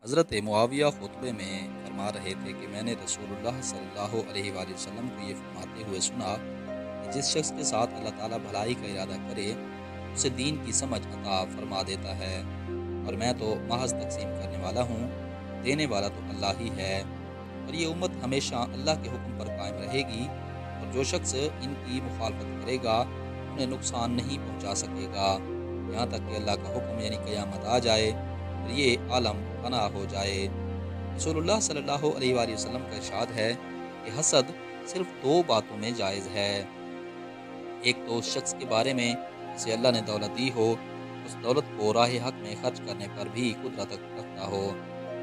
حضرت معاویہ خطبے میں فرما رہے تھے کہ میں نے رسول اللہ صلی اللہ علیہ وآلہ وسلم کو یہ فرماتے ہوئے سنا کہ جس شخص کے ساتھ اللہ تعالیٰ بھلائی کا ارادہ کرے اسے دین کی سمجھ عطا فرما دیتا ہے، اور میں تو محض تقسیم کرنے والا ہوں، دینے والا تو اللہ ہی ہے، اور یہ امت ہمیشہ اللہ کے حکم پر قائم رہے گی، اور جو شخص ان کی مخالفت کرے گا انہیں نقصان نہیں پہنچا سکے گا، یہاں تک کہ اللہ کا حکم یعنی قیامت آ جائے اور یہ عالم فنا ہو جائے۔ رسول اللہ صلی اللہ علیہ وآلہ وسلم کا ارشاد ہے کہ حسد صرف دو باتوں میں جائز ہے، ایک تو اس شخص کے بارے میں جسے اللہ نے دولت دی ہو، اس دولت کو راہ حق میں خرچ کرنے پر بھی قدرت رکھتا ہو،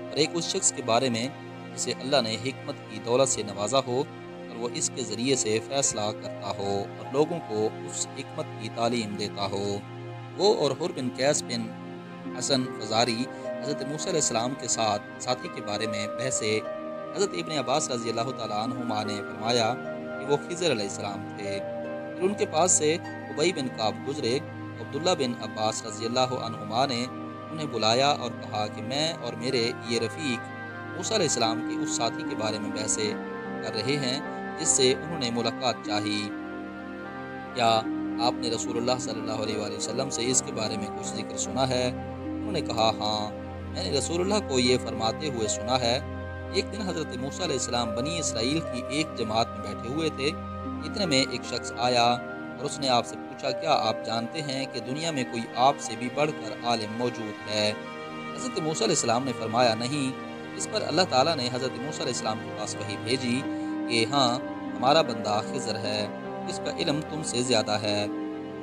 اور ایک اس شخص کے بارے میں جسے اللہ نے حکمت کی دولت سے نوازا ہو اور وہ اس کے ذریعے سے فیصلہ کرتا ہو اور لوگوں کو اس حکمت کی تعلیم دیتا ہو۔ وہ اور حر بن قیس بن حسن فزاری حضرت موسیٰ علیہ السلام کے ساتھی کے بارے میں بحثے۔ حضرت ابن عباس رضی اللہ تعالیٰ عنہما نے فرمایا کہ وہ خضر علیہ السلام تھے، پھر ان کے پاس سے ابی بن کعب گزرے، عبداللہ بن عباس رضی اللہ عنہما نے انہیں بلایا اور کہا کہ میں اور میرے یہ رفیق موسیٰ علیہ السلام کے اس ساتھی کے بارے میں بحثیں کر رہے ہیں جس سے انہوں نے ملاقات چاہی، کیا آپ نے رسول اللہ صلی اللہ علیہ وآلہ وسلم سے اس کے بارے میں کچھ ذکر سنا ہے؟ انہوں نے کہا ہاں، میں نے رسول اللہ کو یہ فرماتے ہوئے سنا ہے، ایک دن حضرت موسیٰ علیہ السلام بنی اسرائیل کی ایک جماعت میں بیٹھے ہوئے تھے، اتنے میں ایک شخص آیا اور اس نے آپ سے پوچھا کیا آپ جانتے ہیں کہ دنیا میں کوئی آپ سے بھی بڑھ کر عالم موجود ہے؟ حضرت موسیٰ علیہ السلام نے فرمایا نہیں۔ اس پر اللہ تعالیٰ نے حضرت موسیٰ علیہ السلام کے پاس وحی بھیجی کہ ہاں، ہمارا بندہ خضر ہے، اس کا علم تم سے زیادہ ہے۔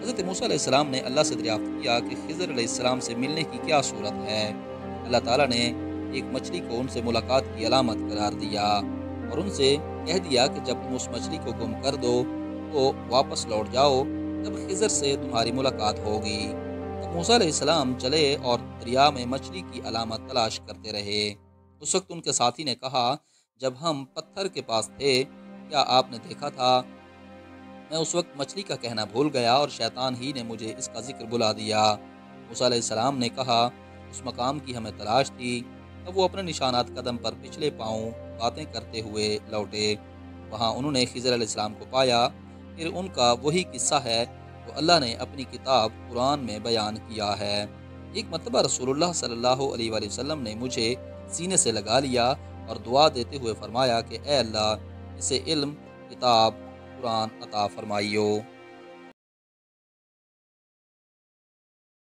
حضرت موسیٰ علیہ السلام نے اللہ سے دریافت کیا کہ خضر علیہ السلام سے ملنے کی کیا صورت ہے؟ اللہ تعالیٰ نے ایک مچھلی کو ان سے ملاقات کی علامت قرار دیا اور ان سے کہہ دیا کہ جب تم اس مچھلی کو گم کر دو تو واپس لوٹ جاؤ، تب خضر سے تمہاری ملاقات ہوگی۔ تب موسیٰ علیہ السلام چلے اور دریا میں مچھلی کی علامت تلاش کرتے رہے۔ اس وقت ان کے ساتھی نے کہا جب ہم پتھر کے پاس تھے کیا آپ نے دیکھا تھا؟ میں اس وقت مچھلی کا کہنا بھول گیا اور شیطان ہی نے مجھے اس کا ذکر بلا دیا۔ موسیٰ علیہ السلام نے کہا اس مقام کی ہمیں تلاش تھی۔ تب وہ اپنے نشانات قدم پر پچھلے پاؤں باتیں کرتے ہوئے لوٹے، وہاں انہوں نے خضر علیہ السلام کو پایا۔ پھر ان کا وہی قصہ ہے جو اللہ نے اپنی کتاب قرآن میں بیان کیا ہے۔ ایک مرتبہ رسول اللہ صلی اللہ علیہ وآلہ وسلم نے مجھے سینے سے لگا لیا اور دعا دیتے ہوئے فرمایا کہ اے اللہ اسے علم، کتاب، قرآن عطا فرمائیو۔